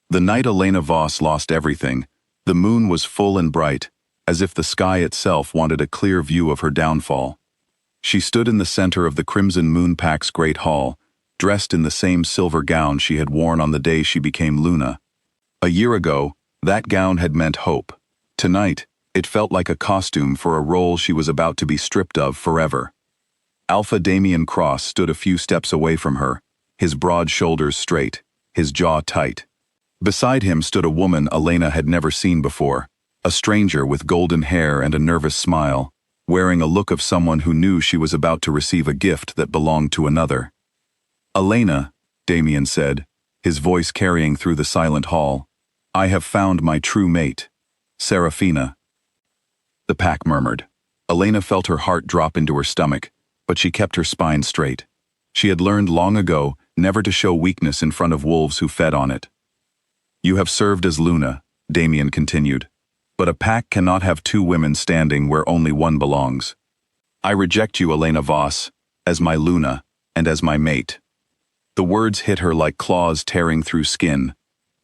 The night Elena Voss lost everything, the moon was full and bright, as if the sky itself wanted a clear view of her downfall. She stood in the center of the Crimson Moon Pack's great hall, dressed in the same silver gown she had worn on the day she became Luna. A year ago, that gown had meant hope. Tonight, it felt like a costume for a role she was about to be stripped of forever. Alpha Damien Cross stood a few steps away from her, his broad shoulders straight, his jaw tight. Beside him stood a woman Elena had never seen before, a stranger with golden hair and a nervous smile, wearing a look of someone who knew she was about to receive a gift that belonged to another. "Elena," Damien said, his voice carrying through the silent hall, "I have found my true mate, Serafina." The pack murmured. Elena felt her heart drop into her stomach, but she kept her spine straight. She had learned long ago never to show weakness in front of wolves who fed on it. "You have served as Luna," Damien continued, "but a pack cannot have two women standing where only one belongs. I reject you, Elena Voss, as my Luna and as my mate." The words hit her like claws tearing through skin.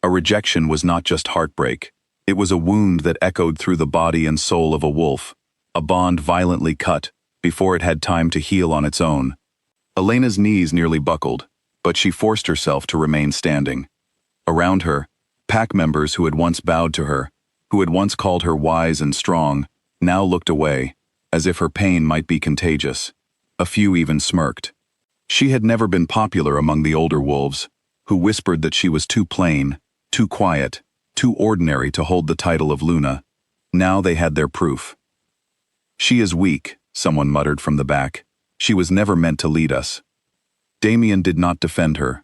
A rejection was not just heartbreak. It was a wound that echoed through the body and soul of a wolf, a bond violently cut before it had time to heal on its own. Elena's knees nearly buckled, but she forced herself to remain standing. Around her, pack members who had once bowed to her, who had once called her wise and strong, now looked away, as if her pain might be contagious. A few even smirked. She had never been popular among the older wolves, who whispered that she was too plain, too quiet, too ordinary to hold the title of Luna. Now they had their proof. "She is weak," someone muttered from the back. "She was never meant to lead us." Damien did not defend her.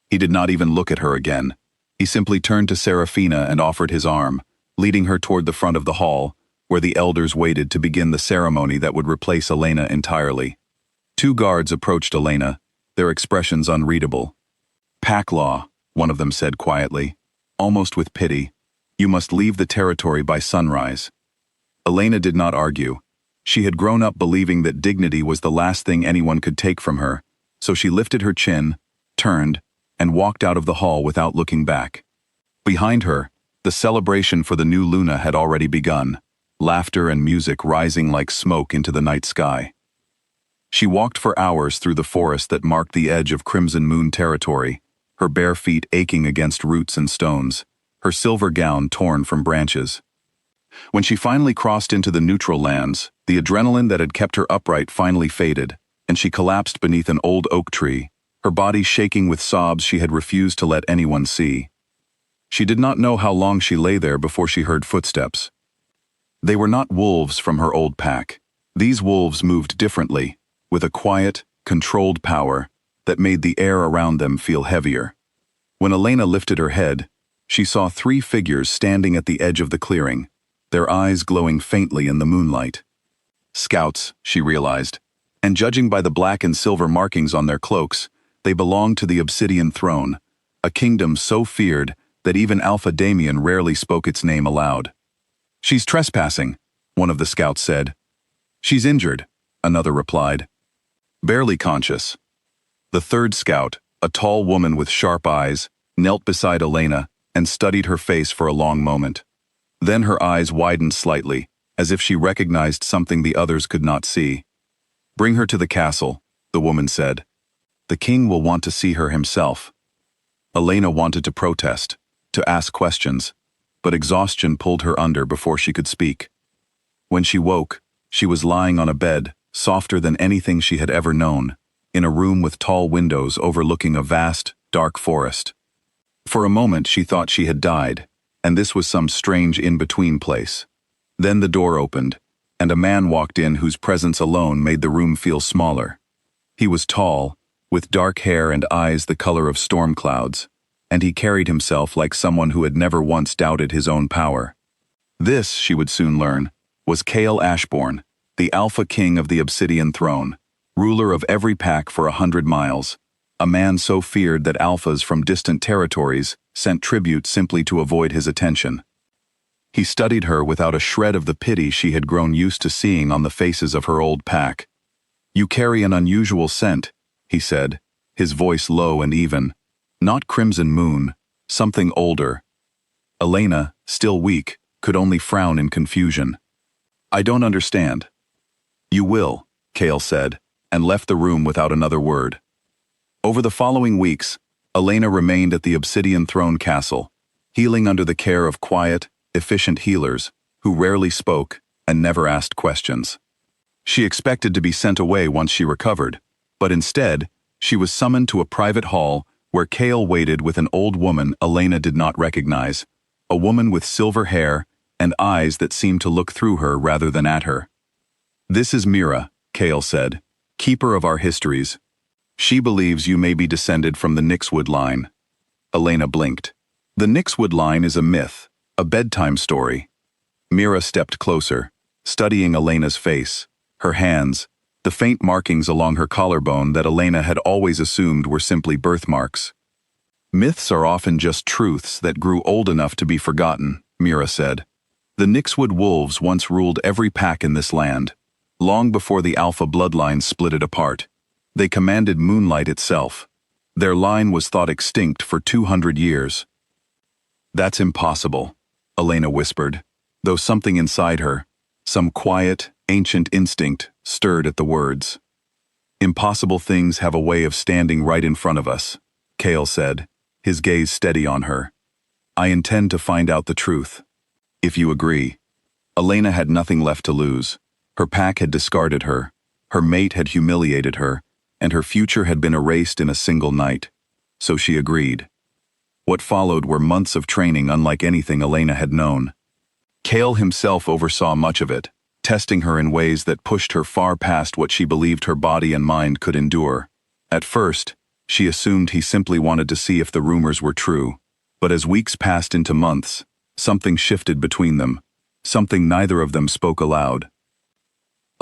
He did not even look at her again. He simply turned to Serafina and offered his arm, leading her toward the front of the hall, where the elders waited to begin the ceremony that would replace Elena entirely. Two guards approached Elena, their expressions unreadable. "Pack law," one of them said quietly, almost with pity. "You must leave the territory by sunrise." Elena did not argue. She had grown up believing that dignity was the last thing anyone could take from her, so she lifted her chin, turned, and walked out of the hall without looking back. Behind her, the celebration for the new Luna had already begun, laughter and music rising like smoke into the night sky. She walked for hours through the forest that marked the edge of Crimson Moon territory, her bare feet aching against roots and stones, her silver gown torn from branches. When she finally crossed into the neutral lands, the adrenaline that had kept her upright finally faded, and she collapsed beneath an old oak tree, her body shaking with sobs she had refused to let anyone see. She did not know how long she lay there before she heard footsteps. They were not wolves from her old pack. These wolves moved differently, with a quiet, controlled power that made the air around them feel heavier. When Elena lifted her head, she saw three figures standing at the edge of the clearing, their eyes glowing faintly in the moonlight. Scouts, she realized, and judging by the black and silver markings on their cloaks, they belonged to the Obsidian Throne, a kingdom so feared that even Alpha Damien rarely spoke its name aloud. "She's trespassing," one of the scouts said. "She's injured," another replied. "Barely conscious." The third scout, a tall woman with sharp eyes, knelt beside Elena and studied her face for a long moment. Then her eyes widened slightly, as if she recognized something the others could not see. "Bring her to the castle," the woman said. "The king will want to see her himself." Elena wanted to protest, to ask questions, but exhaustion pulled her under before she could speak. When she woke, she was lying on a bed, softer than anything she had ever known, in a room with tall windows overlooking a vast, dark forest. For a moment she thought she had died, and this was some strange in-between place. Then the door opened, and a man walked in whose presence alone made the room feel smaller. He was tall, with dark hair and eyes the color of storm clouds, and he carried himself like someone who had never once doubted his own power. This, she would soon learn, was Kael Ashbourne, the Alpha King of the Obsidian Throne, ruler of every pack for 100 miles, a man so feared that Alphas from distant territories sent tribute simply to avoid his attention. He studied her without a shred of the pity she had grown used to seeing on the faces of her old pack. "You carry an unusual scent," he said, his voice low and even. "Not Crimson Moon, something older. Elena, still weak, could only frown in confusion. I don't understand. You will, Kale said, and left the room without another word. Over the following weeks, Elena remained at the Obsidian Throne Castle, healing under the care of quiet, efficient healers who rarely spoke and never asked questions. She expected to be sent away once she recovered, but instead, she was summoned to a private hall where Kale waited with an old woman Elena did not recognize, a woman with silver hair and eyes that seemed to look through her rather than at her. This is Mira, Kale said, keeper of our histories. She believes you may be descended from the Nyxwood line. Elena blinked. The Nyxwood line is a myth, a bedtime story. Mira stepped closer, studying Elena's face, her hands, the faint markings along her collarbone that Elena had always assumed were simply birthmarks. Myths are often just truths that grew old enough to be forgotten, Mira said. The Nyxwood wolves once ruled every pack in this land, long before the Alpha bloodline split it apart. They commanded moonlight itself. Their line was thought extinct for 200 years. That's impossible, Elena whispered, though something inside her, some quiet, ancient instinct, stirred at the words. Impossible things have a way of standing right in front of us, Kale said, his gaze steady on her. I intend to find out the truth. If you agree. Elena had nothing left to lose. Her pack had discarded her, her mate had humiliated her, and her future had been erased in a single night. So she agreed. What followed were months of training unlike anything Elena had known. Kale himself oversaw much of it, testing her in ways that pushed her far past what she believed her body and mind could endure. At first, she assumed he simply wanted to see if the rumors were true. But as weeks passed into months, something shifted between them, something neither of them spoke aloud.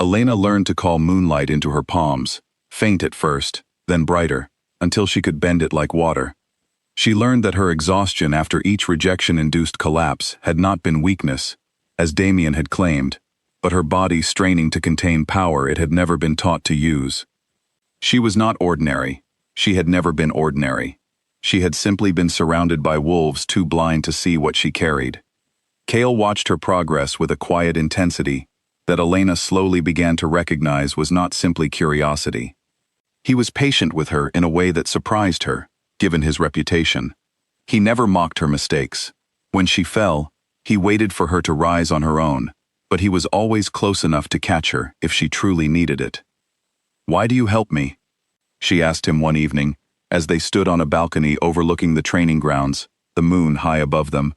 Elena learned to call moonlight into her palms, faint at first, then brighter, until she could bend it like water. She learned that her exhaustion after each rejection-induced collapse had not been weakness, as Damien had claimed, but her body straining to contain power it had never been taught to use. She was not ordinary. She had never been ordinary. She had simply been surrounded by wolves too blind to see what she carried. Kale watched her progress with a quiet intensity that Elena slowly began to recognize was not simply curiosity. He was patient with her in a way that surprised her, given his reputation. He never mocked her mistakes. When she fell, he waited for her to rise on her own, but he was always close enough to catch her if she truly needed it. Why do you help me? She asked him one evening, as they stood on a balcony overlooking the training grounds, the moon high above them.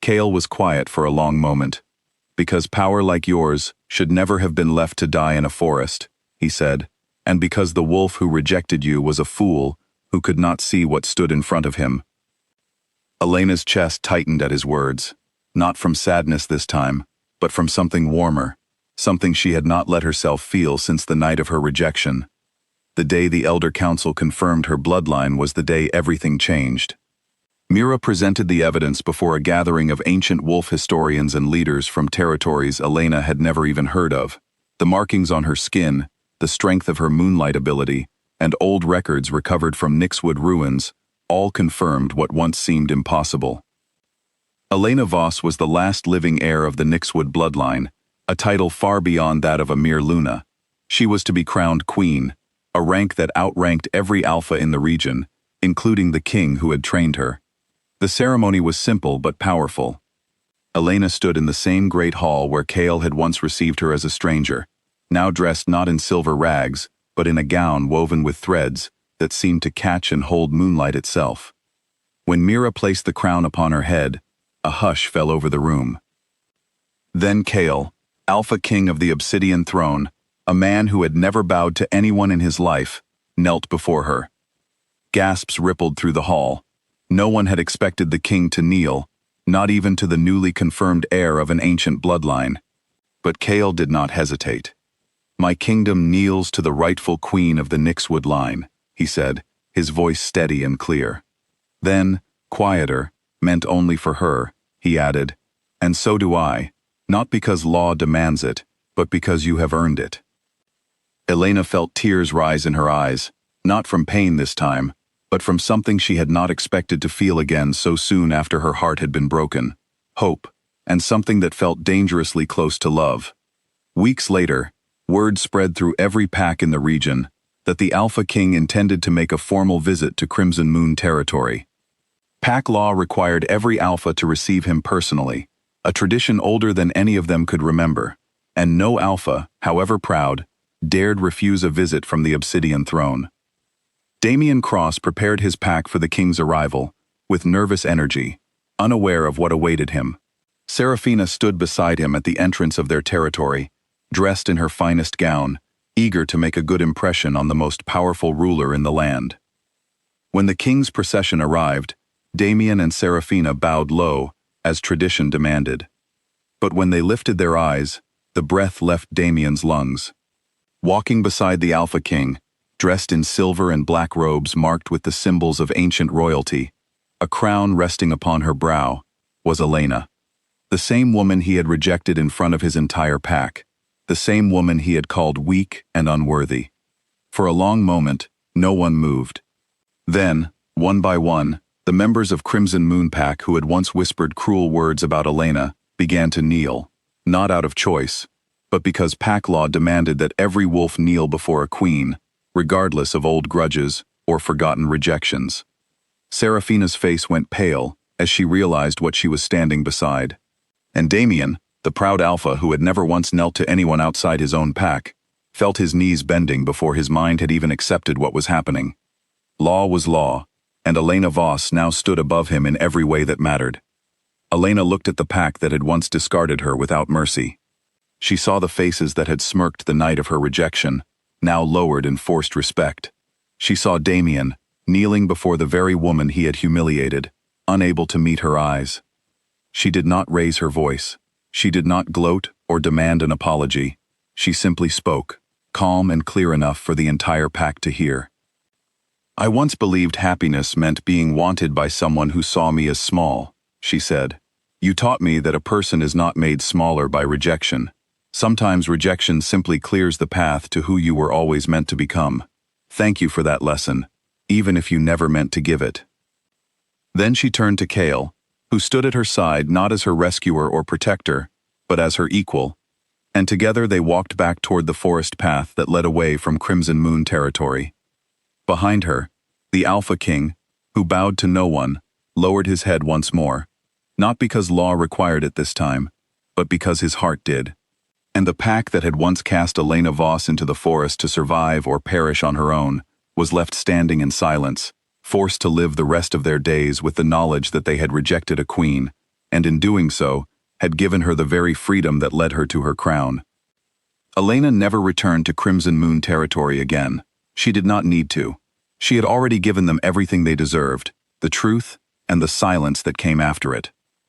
Kale was quiet for a long moment. Because power like yours should never have been left to die in a forest, he said, and because the wolf who rejected you was a fool who could not see what stood in front of him. Elena's chest tightened at his words, not from sadness this time, but from something warmer, something she had not let herself feel since the night of her rejection. The day the Elder Council confirmed her bloodline was the day everything changed. Mira presented the evidence before a gathering of ancient wolf historians and leaders from territories Elena had never even heard of. The markings on her skin, the strength of her moonlight ability, and old records recovered from Nyxwood ruins all confirmed what once seemed impossible. Elena Voss was the last living heir of the Nyxwood bloodline, a title far beyond that of a mere Luna. She was to be crowned queen, a rank that outranked every alpha in the region, including the king who had trained her. The ceremony was simple but powerful. Elena stood in the same great hall where Kale had once received her as a stranger, now dressed not in silver rags, but in a gown woven with threads that seemed to catch and hold moonlight itself. When Mira placed the crown upon her head, a hush fell over the room. Then Kale, Alpha King of the Obsidian Throne, a man who had never bowed to anyone in his life, knelt before her. Gasps rippled through the hall. No one had expected the king to kneel, not even to the newly confirmed heir of an ancient bloodline. But Kale did not hesitate. My kingdom kneels to the rightful queen of the Nyxwood line, he said, his voice steady and clear. Then, quieter, meant only for her, he added, and so do I, not because law demands it, but because you have earned it. Elena felt tears rise in her eyes, not from pain this time, but from something she had not expected to feel again so soon after her heart had been broken: hope, and something that felt dangerously close to love. Weeks later, word spread through every pack in the region that the Alpha King intended to make a formal visit to Crimson Moon territory. Pack law required every Alpha to receive him personally, a tradition older than any of them could remember, and no Alpha, however proud, dared refuse a visit from the Obsidian Throne. Damian Cross prepared his pack for the king's arrival, with nervous energy, unaware of what awaited him. Seraphina stood beside him at the entrance of their territory, dressed in her finest gown, eager to make a good impression on the most powerful ruler in the land. When the king's procession arrived, Damian and Seraphina bowed low, as tradition demanded. But when they lifted their eyes, the breath left Damian's lungs. Walking beside the Alpha King, dressed in silver and black robes marked with the symbols of ancient royalty, a crown resting upon her brow, was Elena. The same woman he had rejected in front of his entire pack, the same woman he had called weak and unworthy. For a long moment, no one moved. Then, one by one, the members of Crimson Moon Pack who had once whispered cruel words about Elena began to kneel, not out of choice, but because pack law demanded that every wolf kneel before a queen, regardless of old grudges or forgotten rejections. Seraphina's face went pale as she realized what she was standing beside. And Damian, the proud Alpha who had never once knelt to anyone outside his own pack, felt his knees bending before his mind had even accepted what was happening. Law was law, and Elena Voss now stood above him in every way that mattered. Elena looked at the pack that had once discarded her without mercy. She saw the faces that had smirked the night of her rejection, now lowered in forced respect. She saw Damian, kneeling before the very woman he had humiliated, unable to meet her eyes. She did not raise her voice. She did not gloat or demand an apology. She simply spoke, calm and clear enough for the entire pack to hear. "I once believed happiness meant being wanted by someone who saw me as small," she said. "You taught me that a person is not made smaller by rejection. Sometimes rejection simply clears the path to who you were always meant to become. Thank you for that lesson, even if you never meant to give it." Then she turned to Kale, who stood at her side not as her rescuer or protector, but as her equal, and together they walked back toward the forest path that led away from Crimson Moon territory. Behind her, the Alpha King, who bowed to no one, lowered his head once more, not because law required it this time, but because his heart did. And the pack that had once cast Elena Voss into the forest to survive or perish on her own was left standing in silence, forced to live the rest of their days with the knowledge that they had rejected a queen, and in doing so, had given her the very freedom that led her to her crown. Elena never returned to Crimson Moon territory again. She did not need to. She had already given them everything they deserved, the truth and the silence that came after it.